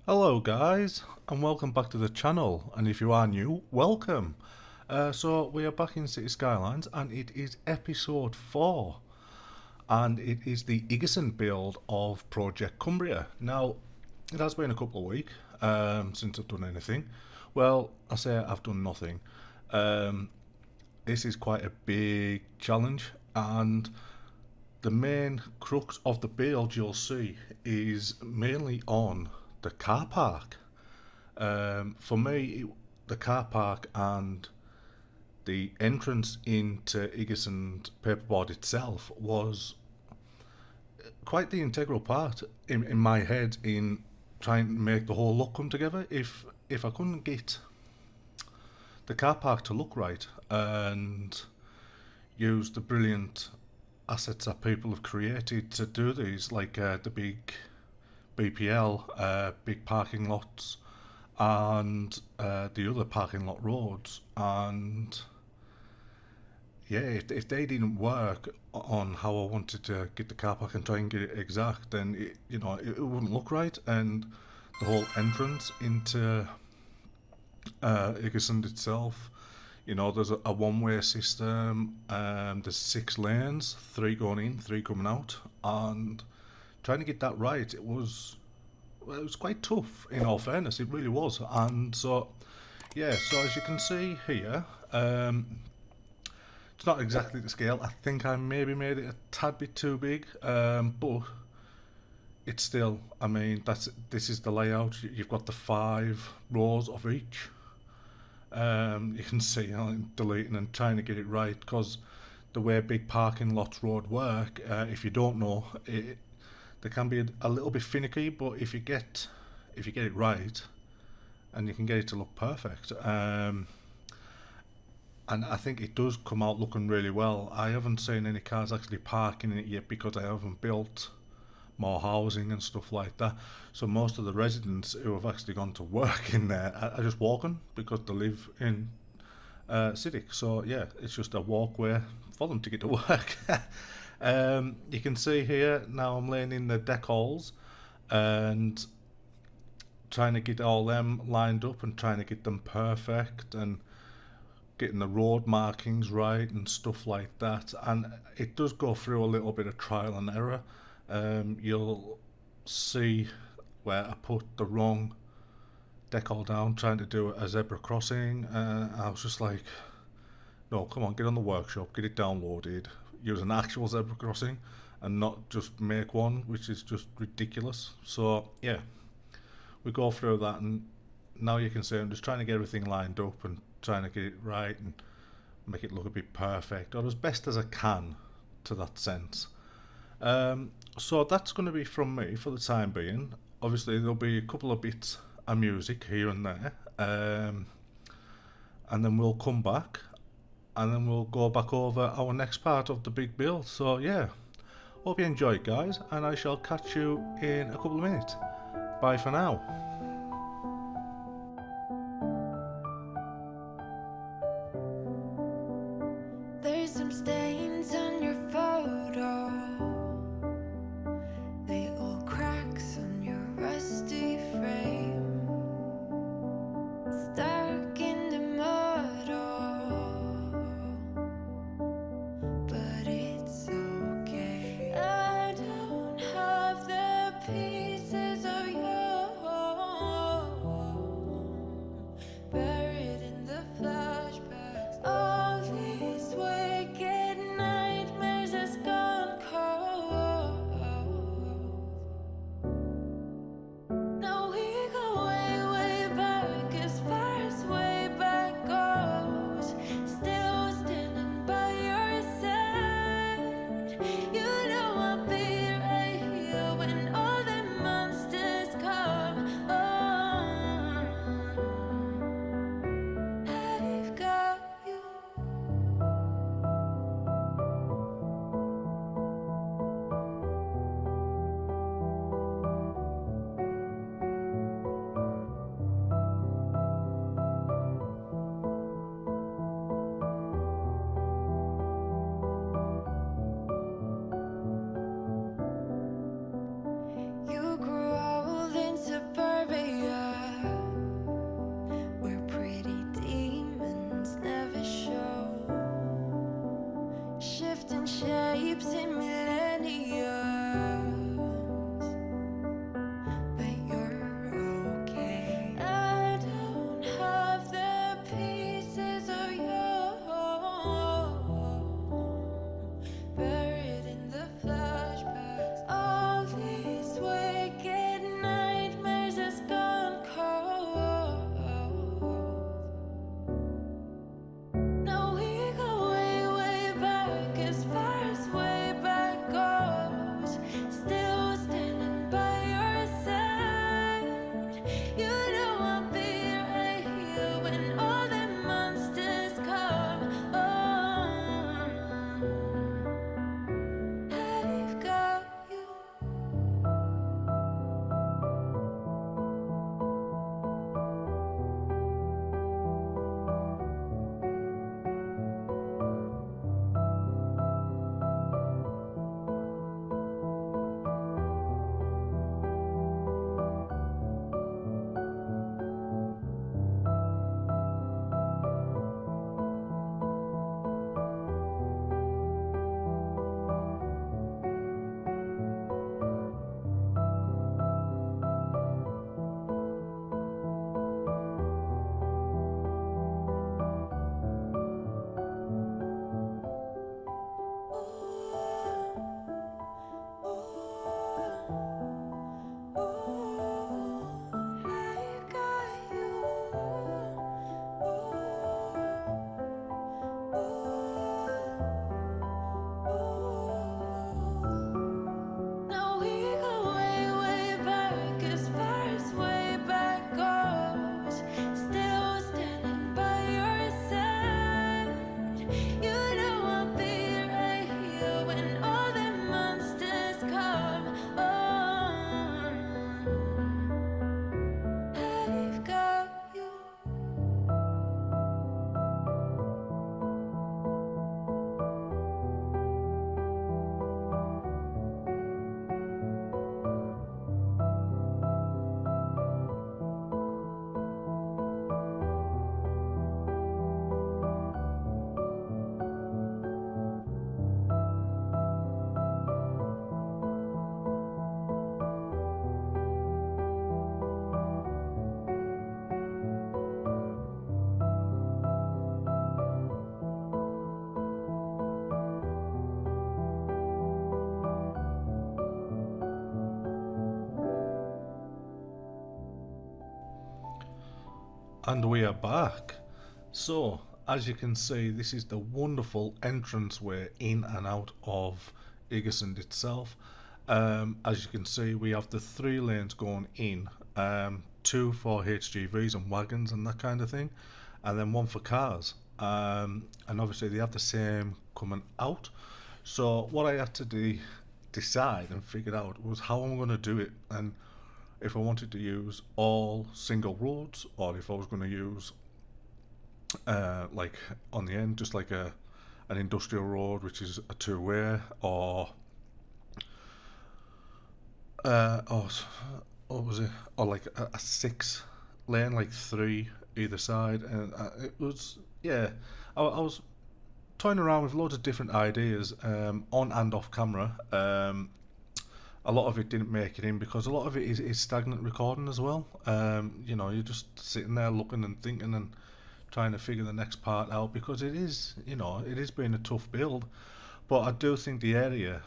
Hello guys, and welcome back to the channel, and if you are new, welcome. So we are back in City Skylines and it is episode 4, and it is the IGGESUND build of Project Cumbria. Now, it has been a couple of weeks since I've done anything. Well, I say I've done nothing. Um, this is quite a big challenge, and the main crux of the build you'll see is mainly on the car park. For me, the car park and the entrance into IGGESUND paperboard itself was quite the integral part in my head in trying to make the whole look come together. If I couldn't get the car park to look right and use the brilliant assets that people have created to do these, like the big BPL, big parking lots, and the other parking lot roads. And yeah, if they didn't work on how I wanted to get the car park and try and get it exact, then it wouldn't look right. And the whole entrance into IGGESUND itself, there's a one-way system. There's 6 lanes, 3 going in, 3 coming out, and trying to get that right, it was quite tough. In all fairness, it really was. And so, yeah. So as you can see here, it's not exactly the scale. I think I maybe made it a tad bit too big, but it's still. I mean, this is the layout. You've got the 5 rows of each. You can see I'm deleting and trying to get it right because the way big parking lots road work, if you don't know, they can be a little bit finicky. But if you get it right, and you can get it to look perfect. And I think it does come out looking really well. I haven't seen any cars actually parking in it yet because I haven't built more housing and stuff like that. So most of the residents who have actually gone to work in there are just walking because they live in City. So yeah, it's just a walkway for them to get to work. You can see here now I'm laying in the deck holes and trying to get all them lined up and trying to get them perfect and getting the road markings right and stuff like that. And it does go through a little bit of trial and error. You'll see where I put the wrong decal down trying to do a zebra crossing. I was just like, no, come on, get on the workshop, get it downloaded, use an actual zebra crossing and not just make one, which is just ridiculous. So yeah, we go through that, and now you can see I'm just trying to get everything lined up and trying to get it right and make it look a bit perfect, or as best as I can to that sense. So that's going to be from me for the time being. Obviously, there'll be a couple of bits of music here and there, and then we'll come back, and then we'll go back over our next part of the big build. So yeah, hope you enjoy it, guys, and I shall catch you in a couple of minutes. Bye for now. There's some stains on your photo, little cracks on your rusty frame, stuck in the mud, but it's okay. I don't have the pieces of your And we are back. So, as you can see, this is the wonderful entranceway in and out of IGGESUND itself. As you can see, we have the 3 lanes going in, 2 for HGVs and wagons and that kind of thing, and then 1 for cars. And obviously, they have the same coming out. So, what I had to decide and figure out was how I'm going to do it, and if I wanted to use all single roads or if I was going to use like on the end just like an industrial road which is a 2-way, or what was it, or like a 6 lane, like 3 either side. And it was, yeah, I was toying around with loads of different ideas, on and off camera. A lot of it didn't make it in because a lot of it is stagnant recording as well. You're just sitting there looking and thinking and trying to figure the next part out because it is being a tough build. But I do think the area,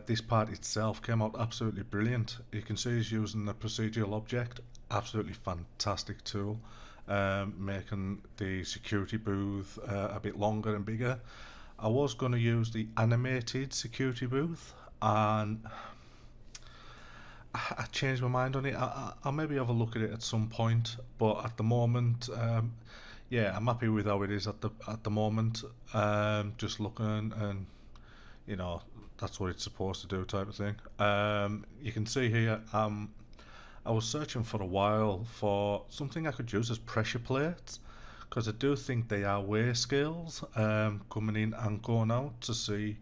this part itself, came out absolutely brilliant. You can see he's using the procedural object, absolutely fantastic tool, making the security booth a bit longer and bigger. I was going to use the animated security booth, and I changed my mind on it. I'll maybe have a look at it at some point, but at the moment, yeah, I'm happy with how it is at the moment. Just looking, and that's what it's supposed to do, type of thing. You can see here, I was searching for a while for something I could use as pressure plates, because I do think they are weigh scales, coming in and going out to see.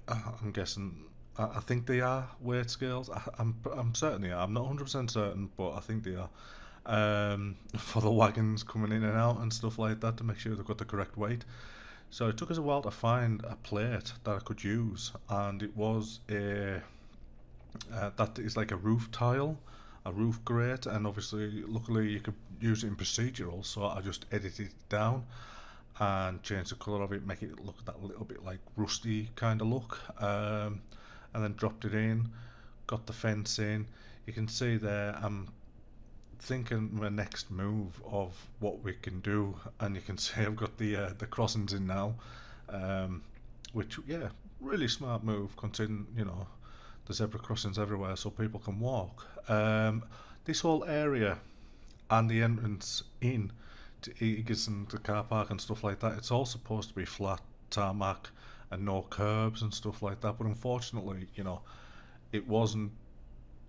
I'm guessing. I think they are weight scales. I'm certain they are. I'm not 100% certain, but I think they are. For the wagons coming in and out and stuff like that, to make sure they've got the correct weight. So it took us a while to find a plate that I could use, and it was that is like a roof tile, a roof grate, and obviously, luckily, you could use it in procedural. So I just edited it down and changed the colour of it, make it look that little bit like rusty kind of look, and then dropped it in, got the fence in. You can see there I'm thinking my next move of what we can do, and you can see I've got the crossings in now, which, yeah, really smart move considering the zebra crossings everywhere so people can walk. This whole area and the entrance in to Eagers and the car park and stuff like that, it's all supposed to be flat tarmac and no curbs and stuff like that, but unfortunately, it wasn't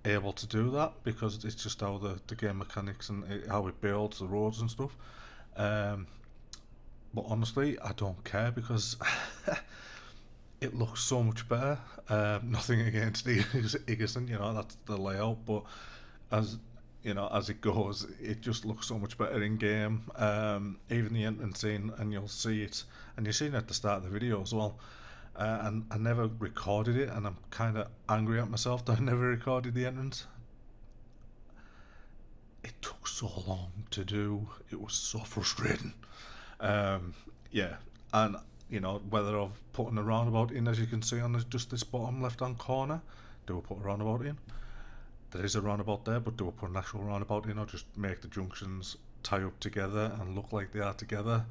able to do that because it's just how the game mechanics and how it builds the roads and stuff. But honestly, I don't care because it looks so much better. Nothing against the IGGESUND, that's the layout, but as as it goes, it just looks so much better in game. Even the entrance in, and you'll see it, and you've seen it at the start of the video as well. And I never recorded it, and I'm kind of angry at myself that I never recorded the entrance. It took so long to do. It was so frustrating. Yeah, and whether I've put a roundabout in, as you can see on just this bottom left-hand corner, do I put a roundabout in? There is a roundabout there, but do I put an actual roundabout in, or just make the junctions tie up together and look like they are together?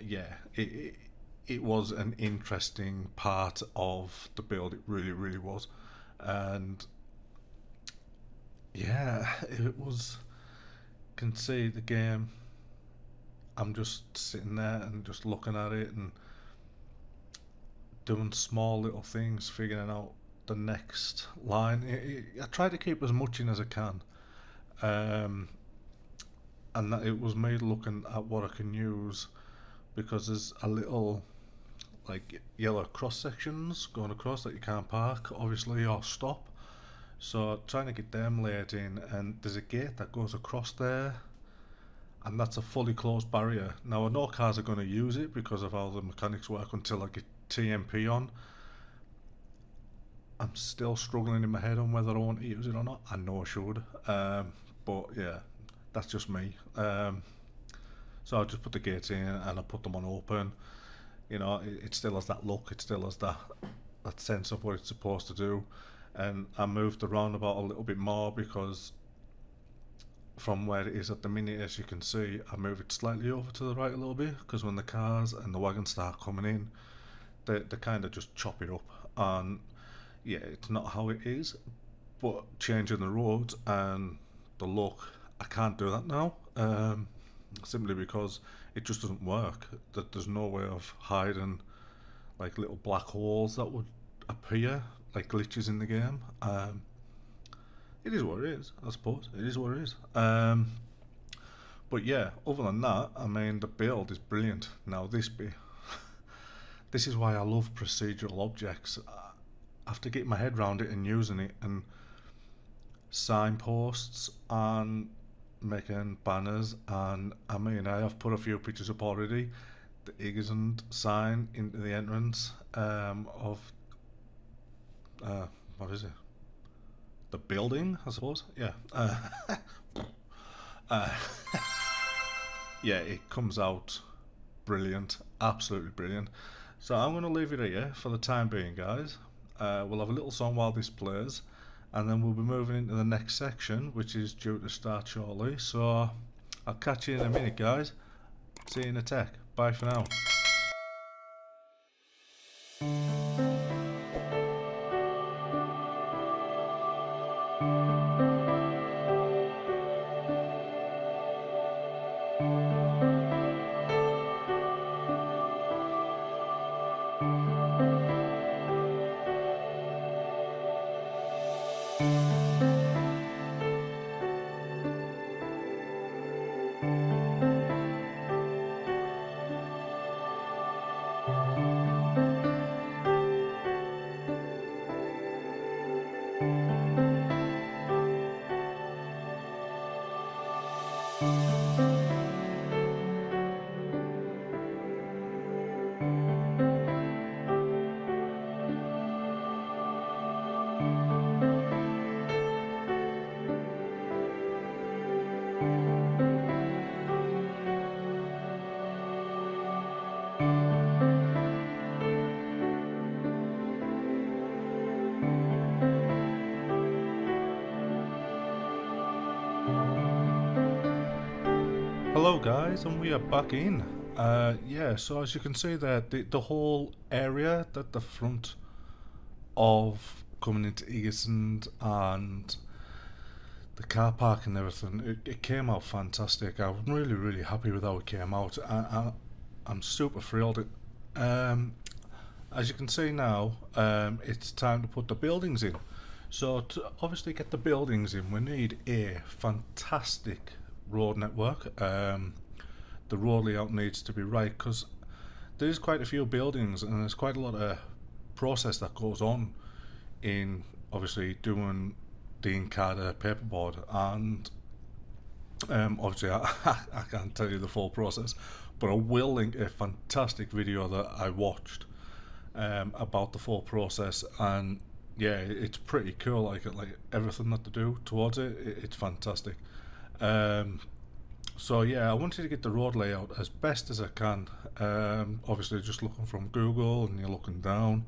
Yeah, it was an interesting part of the build. It really, really was. And yeah, it was. Can see the game. I'm just sitting there and just looking at it and doing small little things, figuring out the next line. I try to keep as much in as I can. And that it was me looking at what I can use, because there's a little like yellow cross sections going across that you can't park, obviously, or stop. So trying to get them laid in, and there's a gate that goes across there, and that's a fully closed barrier. Now I know cars are going to use it because of how the mechanics work until I get TMP on. I'm still struggling in my head on whether I want to use it or not. I know I should, but yeah, that's just me. So I just put the gates in and I put them on open. It still has that look. It still has that sense of what it's supposed to do. And I moved the roundabout a little bit more because from where it is at the minute. As you can see, I move it slightly over to the right a little bit because when the cars and the wagons start coming in, they kind of just chop it up. And yeah, it's not how it is, but changing the roads and the look, I can't do that now, simply because it just doesn't work. That there's no way of hiding like little black holes that would appear like glitches in the game. It is what it is, I suppose. It is what it is. But yeah, other than that, I mean, the build is brilliant. Now this bit, this is why I love procedural objects. After getting my head around it and using it, and signposts and making banners, and I mean, I have put a few pictures up already. The IGGESUND sign into the entrance of what is it? The building, I suppose. Yeah. Uh, yeah, it comes out brilliant, absolutely brilliant. So I'm going to leave it here for the time being, guys. We'll have a little song while this plays, and then we'll be moving into the next section, which is due to start shortly. So I'll catch you in a minute, guys. See you in a tech. Bye for now. Hello guys, and we are back in. Yeah, so as you can see there, the whole area that the front of coming into IGGESUND and the car park and everything, it came out fantastic. I'm really happy with how it came out. I'm super thrilled. As you can see now, it's time to put the buildings in. So to obviously get the buildings in, we need a fantastic road network. The road layout needs to be right because there's quite a few buildings and there's quite a lot of process that goes on in obviously doing the Incada paperboard, and obviously I can't tell you the full process, but I will link a fantastic video that I watched about the full process, and yeah, it's pretty cool. Like everything that they do towards it, it's fantastic. So yeah, I wanted to get the road layout as best as I can. Obviously, just looking from Google and you're looking down.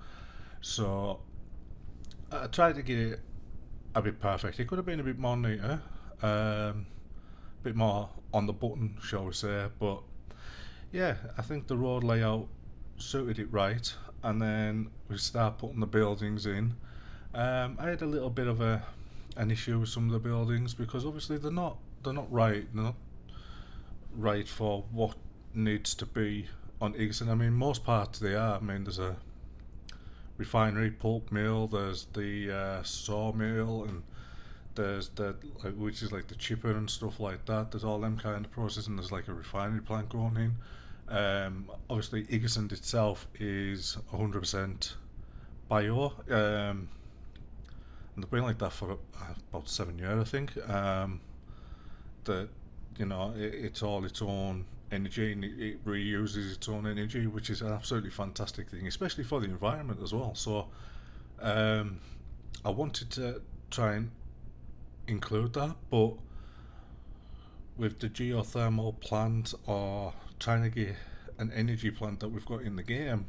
So I tried to get it a bit perfect. It could have been a bit more neater, a bit more on the button, shall we say. But yeah, I think the road layout suited it right. And then we start putting the buildings in. I had a little bit of an issue with some of the buildings because obviously they're not right. They're not right for what needs to be on IGGESUND. I mean, most parts they are. I mean, there's a refinery, pulp mill, there's the sawmill, and there's the which is like the chipper and stuff like that. There's all them kind of processes, and there's like a refinery plant going in. Obviously, IGGESUND itself is 100% bio, and they've been like that for about 7 years, I think. That it's all its own energy, and it reuses its own energy, which is an absolutely fantastic thing, especially for the environment as well. So I wanted to try and include that, but with the geothermal plant or trying to get an energy plant that we've got in the game,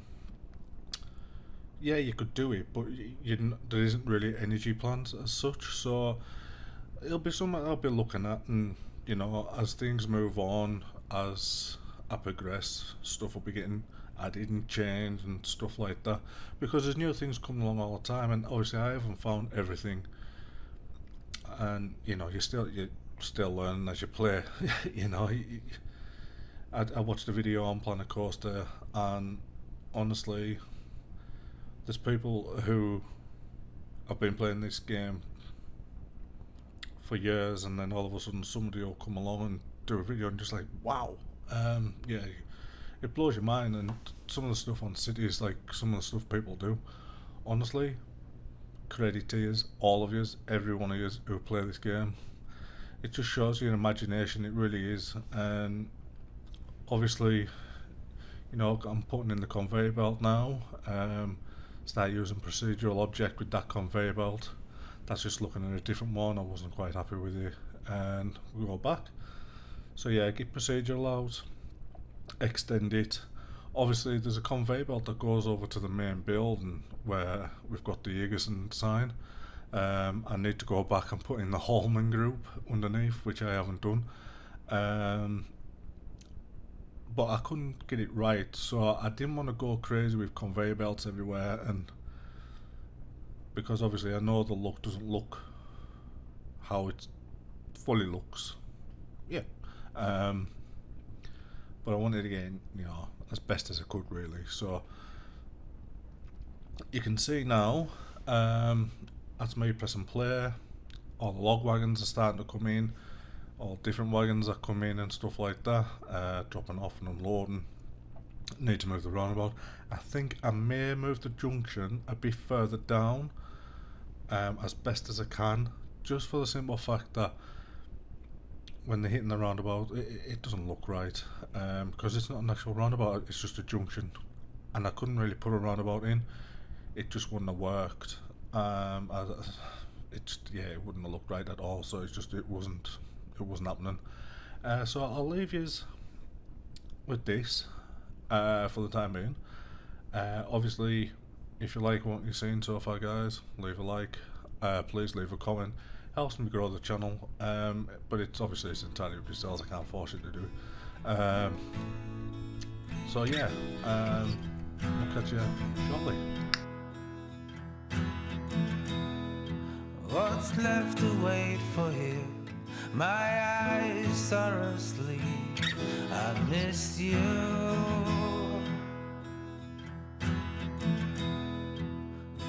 yeah, you could do it, but there isn't really energy plants as such. So it'll be something I'll be looking at and you know, as things move on, as I progress, stuff will be getting added and changed and stuff like that. Because there's new things coming along all the time, and obviously I haven't found everything. And you know, you're still learning as you play. you know, I watched a video on Planet Coaster, and honestly, there's people who have been playing this game for years, and then all of a sudden somebody will come along and do a video and just like, wow, yeah, it blows your mind. And some of the stuff on City is like some of the stuff people do. Honestly, credit to you, all of you, every one of you who play this game. It just shows you an imagination. It really is, and obviously, you know, I'm putting in the conveyor belt now. Start using procedural object with that conveyor belt. That's just looking at a different one. I wasn't quite happy with it, and we go back. So yeah, get procedural out, extend it. Obviously, there's a conveyor belt that goes over to the main building where we've got the IGGESUND sign. I need to go back and put in the Hallman group underneath, which I haven't done. Um, but I couldn't get it right, so I didn't want to go crazy with conveyor belts everywhere, and because obviously I know the look doesn't look how it fully looks. Yeah. Um, but I wanted to get, you know, as best as I could really. So you can see now, that's me pressing play. All the log wagons are starting to come in. All different wagons that come in and stuff like that, dropping off and unloading. Need to move the roundabout. I think I may move the junction a bit further down, as best as I can, just for the simple fact that when they're hitting the roundabout, it doesn't look right, because it's not an actual roundabout, it's just a junction, and I couldn't really put a roundabout in. It just wouldn't have worked. It wouldn't have looked right at all. So it wasn't happening. So I'll leave yous with this for the time being. Obviously, if you like what you've seen so far, guys, leave a like. Please leave a comment. Helps me grow the channel. But it's entirely up to yourselves. I can't force you to do it. So yeah, we'll catch you shortly. What's left to wait for here? My eyes are asleep. I miss you.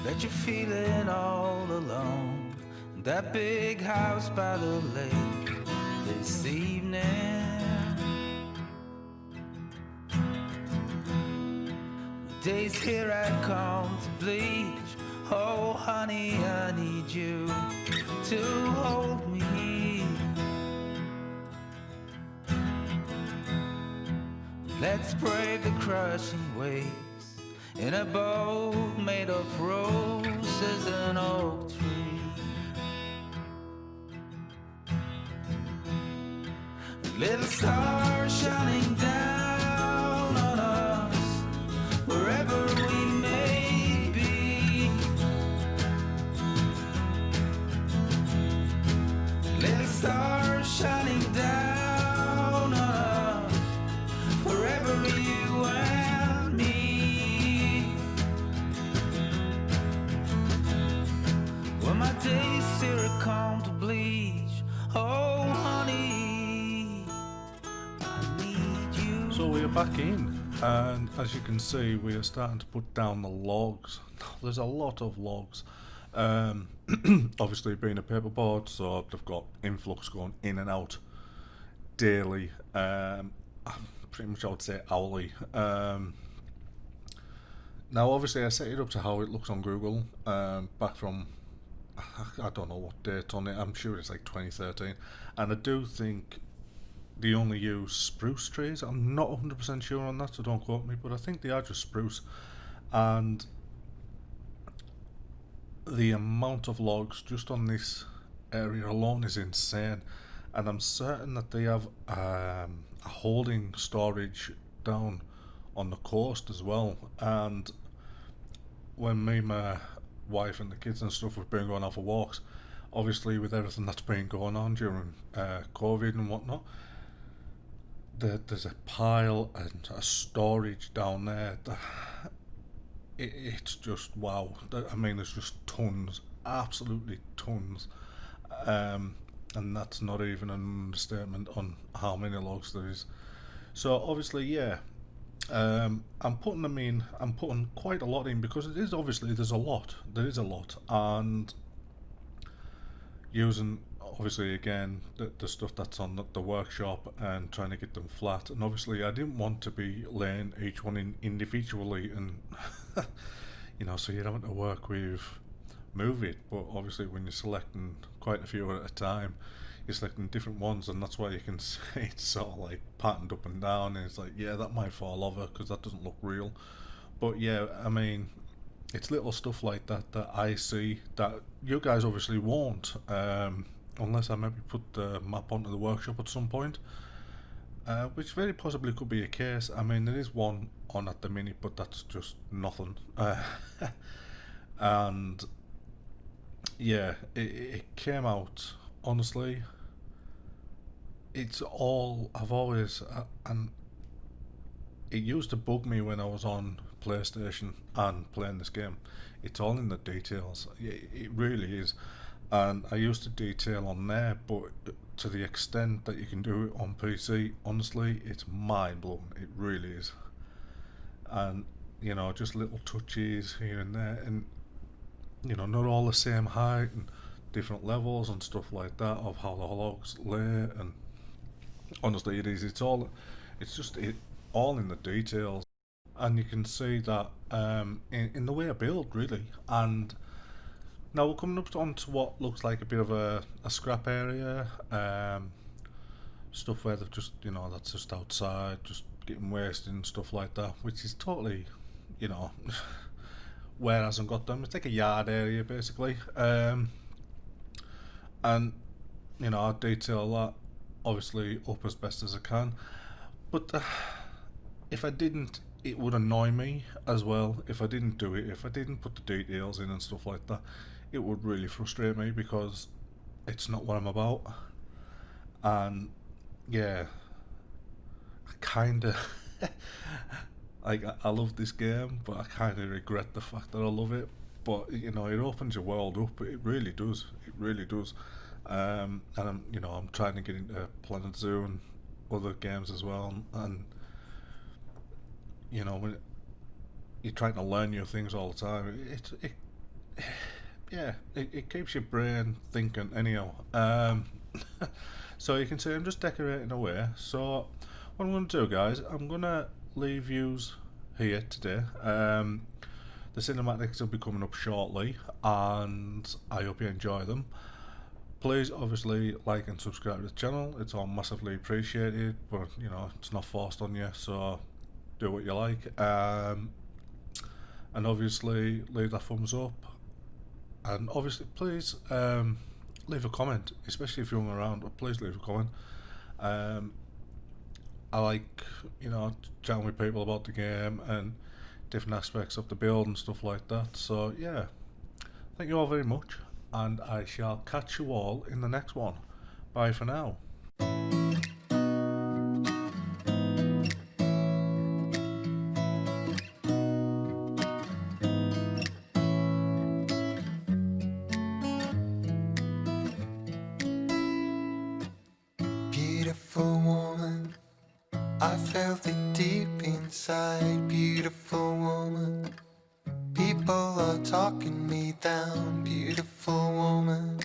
Bet you're feeling all alone. That big house by the lake this evening. The days here I come to bleach. Oh honey, I need you to hold me. Let's brave the crushing waves in a boat made of roses and oak trees. Little star shining down on us wherever we may be. Little star shining down on us wherever you and me. When my days here come to bleach, oh honey, I need you. So we are back in, and as you can see, we are starting to put down the logs. There's a lot of logs. Obviously, being a paperboard, so they've got influx going in and out daily. Pretty much, I would say hourly. Now, obviously, I set it up to how it looks on Google. Back from, I don't know what date on it. I'm sure it's like 2013, and I do think they only use spruce trees. I'm not 100% sure on that, so don't quote me, but I think they are just spruce. And the amount of logs just on this area alone is insane, and I'm certain that they have a holding storage down on the coast as well. And when me, my wife and the kids and stuff have been going out for walks, obviously with everything that's been going on during COVID and whatnot, there's a pile and a storage down there that it's just wow. I mean, there's just tons, absolutely tons, and that's not even an understatement on how many logs there is. So obviously, yeah, I'm putting them in. I'm putting quite a lot in because it is obviously there's a lot. There is a lot, and using obviously again the stuff that's on the workshop and trying to get them flat. And obviously, I didn't want to be laying each one in individually, and so you're having to work with move it. But obviously, when you're selecting quite a few at a time, you're selecting different ones, and that's why you can see it's sort of like patterned up and down. And it's like, yeah, that might fall over because that doesn't look real. But yeah, I mean, it's little stuff like that that I see that you guys obviously won't, unless I maybe put the map onto the workshop at some point, which very possibly could be a case. I mean, there is one on at the minute, but that's just nothing. And yeah, it came out, honestly, it's all I've always, and it used to bug me when I was on PlayStation and playing this game. It's all in the details. It really is. And I used to detail on there, but to the extent that you can do it on PC, honestly, it's mind blowing. It really is. And just little touches here and there, and not all the same height and different levels and stuff like that of how the logs lay. And honestly, it is. It's just all in the details, and you can see that in the way I build, really. And now we're coming up onto what looks like a bit of a scrap area, stuff where they've just, that's just outside, just getting wasted and stuff like that, which is totally, you know, where it hasn't got them. It's like a yard area basically, and I detail that obviously up as best as I can. But if I didn't, it would annoy me as well. If I didn't do it, if I didn't put the details in and stuff like that, it would really frustrate me because it's not what I'm about. And yeah, I kind of like I love this game, but I kind of regret the fact that I love it. But it opens your world up. It really does. It really does. And I'm trying to get into Planet Zoo and other games as well. And when you're trying to learn new things all the time, it keeps your brain thinking anyhow. So you can see I'm just decorating away. So what I'm going to do, guys, I'm going to leave yous here today. The cinematics will be coming up shortly, and I hope you enjoy them. Please obviously like and subscribe to the channel. It's all massively appreciated, but it's not forced on you, so do what you like. And obviously leave that thumbs up, and obviously please leave a comment, especially if you're around, but please leave a comment. I like chatting with people about the game and different aspects of the build and stuff like that. So yeah, thank you all very much, and I shall catch you all in the next one. Bye for now. Beautiful woman, I felt it deep inside. Beautiful woman, people are talking me down. Beautiful woman,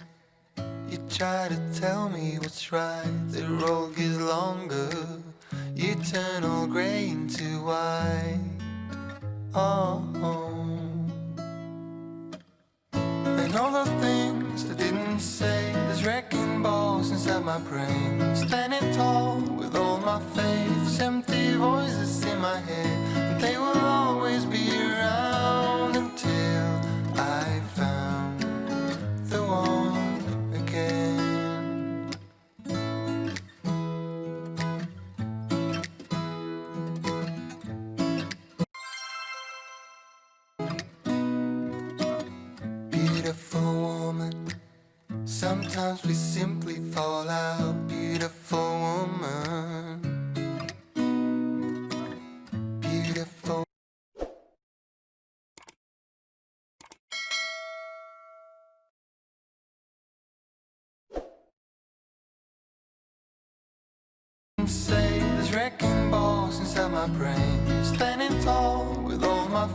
you try to tell me what's right. The road gets longer, you turn all grey into white. Oh, and all the things I didn't say, there's wrecking balls inside my brain. Standing tall with all my faith, empty voices in my head, and they will always be around until I found the one again. Beautiful woman, Sometimes we simply fall out, beautiful woman. Beautiful. Say there's wrecking balls inside my brain, standing tall with all my